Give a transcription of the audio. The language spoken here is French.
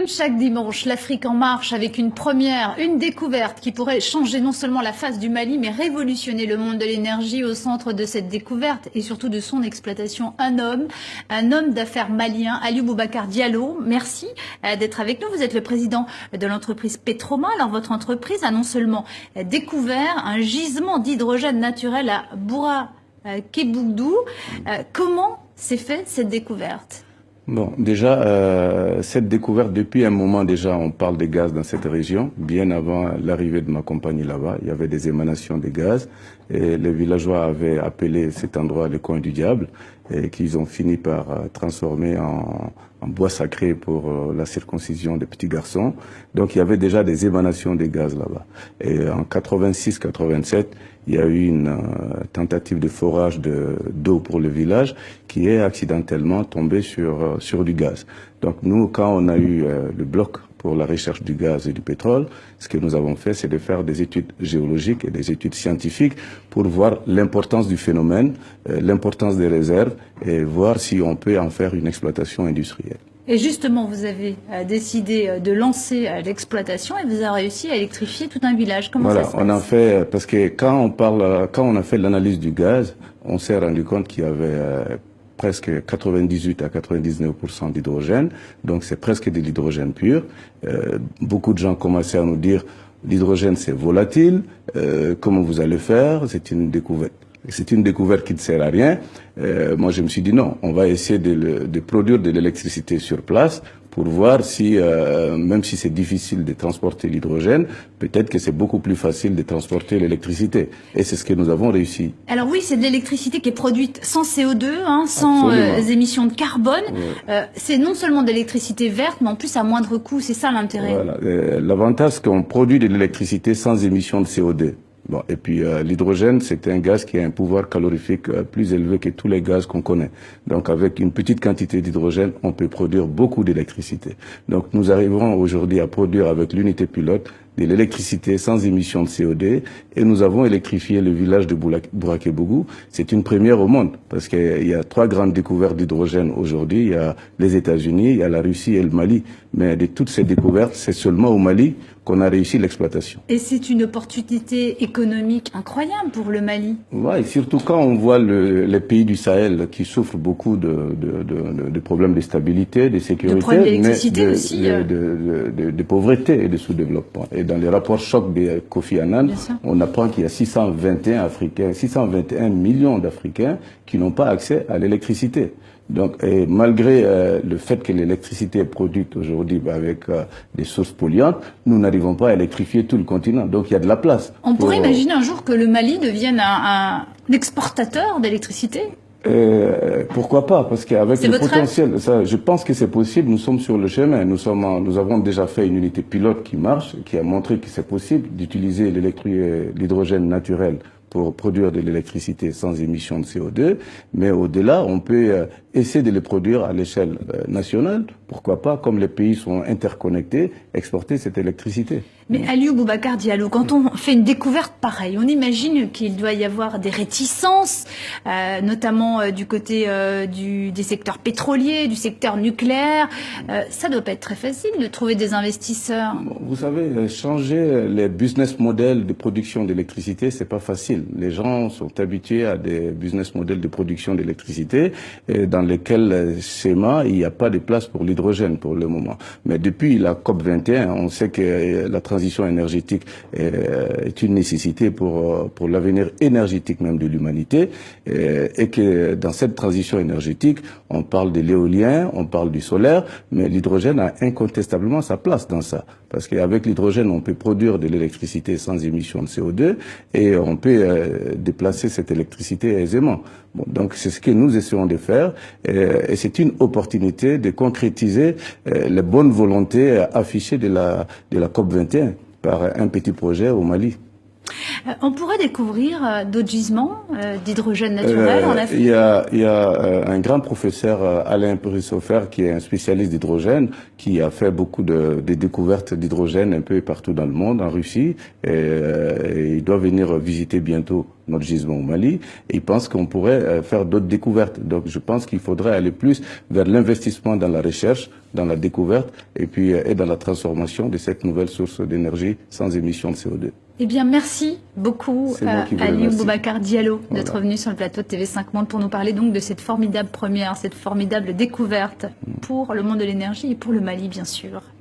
Comme chaque dimanche, l'Afrique en marche avec une première, une découverte qui pourrait changer non seulement la face du Mali, mais révolutionner le monde de l'énergie. Au centre de cette découverte et surtout de son exploitation, un homme d'affaires malien, Aliou Boubacar Diallo. Merci d'être avec nous. Vous êtes le président de l'entreprise Petroma. Alors votre entreprise a non seulement découvert un gisement d'hydrogène naturel à Bourakébougou. Comment s'est faite cette découverte ? Bon, déjà, cette découverte, depuis un moment déjà, on parle des gaz dans cette région. Bien avant l'arrivée de ma compagnie là-bas, il y avait des émanations de gaz. Et les villageois avaient appelé cet endroit le coin du diable, et qu'ils ont fini par transformer en bois sacré pour la circoncision des petits garçons. Donc il y avait déjà des émanations de gaz là-bas. Et en 86-87, il y a eu une tentative de forage d'eau pour le village qui est accidentellement tombée sur du gaz. Donc nous, quand on a eu le bloc pour la recherche du gaz et du pétrole, ce que nous avons fait, c'est de faire des études géologiques et des études scientifiques pour voir l'importance du phénomène, l'importance des réserves et voir si on peut en faire une exploitation industrielle. Et justement, vous avez décidé de lancer l'exploitation et vous avez réussi à électrifier tout un village. Comment ça se passe ? On a fait, parce que quand on a fait l'analyse du gaz, on s'est rendu compte qu'il y avait presque 98 à 99% d'hydrogène, donc c'est presque de l'hydrogène pur. Beaucoup de gens commençaient à nous dire l'hydrogène c'est volatile, comment vous allez faire ? C'est une découverte. C'est une découverte qui ne sert à rien. Moi, je me suis dit non, on va essayer de produire de l'électricité sur place pour voir si, même si c'est difficile de transporter l'hydrogène, peut-être que c'est beaucoup plus facile de transporter l'électricité. Et c'est ce que nous avons réussi. Alors oui, c'est de l'électricité qui est produite sans CO2, sans émissions de carbone. Ouais. C'est non seulement de l'électricité verte, mais en plus à moindre coût. C'est ça l'intérêt. Voilà. L'avantage, c'est qu'on produit de l'électricité sans émission de CO2. Bon, et puis l'hydrogène, c'est un gaz qui a un pouvoir calorifique plus élevé que tous les gaz qu'on connaît. Donc avec une petite quantité d'hydrogène, on peut produire beaucoup d'électricité. Donc nous arriverons aujourd'hui à produire avec l'unité pilote de l'électricité sans émission de CO2 et nous avons électrifié le village de Bourakébougou. C'est une première au monde parce qu'il y a 3 grandes découvertes d'hydrogène aujourd'hui. Il y a les États-Unis, il y a la Russie et le Mali. Mais de toutes ces découvertes, c'est seulement au Mali qu'on a réussi l'exploitation. Et c'est une opportunité économique incroyable pour le Mali. Ouais, et surtout quand on voit les pays du Sahel qui souffrent beaucoup de problèmes de stabilité, de sécurité, de problèmes d'électricité aussi, de pauvreté et de sous-développement. Et dans les rapports chocs de Kofi Annan, on apprend qu'il y a 621 millions d'Africains qui n'ont pas accès à l'électricité. Donc, et malgré le fait que l'électricité est produite aujourd'hui avec des sources polluantes, nous n'arrivons pas à électrifier tout le continent. Donc, il y a de la place. On pourrait imaginer un jour que le Mali devienne un exportateur d'électricité. Pourquoi pas? Parce qu'avec le potentiel, ça, je pense que c'est possible. Nous sommes sur le chemin. Nous avons déjà fait une unité pilote qui marche, qui a montré que c'est possible d'utiliser l'hydrogène naturel pour produire de l'électricité sans émission de CO2, mais au-delà, on peut essayer de les produire à l'échelle nationale. Pourquoi pas, comme les pays sont interconnectés, exporter cette électricité. Mais Aliou Boubacar Diallo, quand on fait une découverte pareille, on imagine qu'il doit y avoir des réticences, notamment du côté des secteurs pétroliers, du secteur nucléaire. Ça doit pas être très facile de trouver des investisseurs. Vous savez, changer les business models de production d'électricité, c'est pas facile. Les gens sont habitués à des business models de production d'électricité dans lesquels schéma il n'y a pas de place pour l'hydrogène pour le moment. Mais depuis la COP21, on sait que la transition énergétique est une nécessité pour l'avenir énergétique même de l'humanité et que dans cette transition énergétique, on parle de l'éolien, on parle du solaire, mais l'hydrogène a incontestablement sa place dans ça. Parce qu'avec l'hydrogène, on peut produire de l'électricité sans émission de CO2 et on peut déplacer cette électricité aisément. Bon, donc c'est ce que nous essayons de faire et c'est une opportunité de concrétiser les bonnes volontés affichées de la COP21 par un petit projet au Mali. On pourrait découvrir d'autres gisements d'hydrogène naturel en Afrique? Il y a un grand professeur, Alain Perissofer, qui est un spécialiste d'hydrogène, qui a fait beaucoup de découvertes d'hydrogène un peu partout dans le monde, en Russie, et il doit venir visiter bientôt notre gisement au Mali, et il pense qu'on pourrait faire d'autres découvertes. Donc je pense qu'il faudrait aller plus vers l'investissement dans la recherche, dans la découverte, et puis et dans la transformation de cette nouvelle source d'énergie sans émission de CO2. Eh bien, merci beaucoup Aliou Boubacar Diallo d'être venu sur le plateau de TV5 Monde pour nous parler donc de cette formidable première, cette formidable découverte pour le monde de l'énergie et pour le Mali, bien sûr.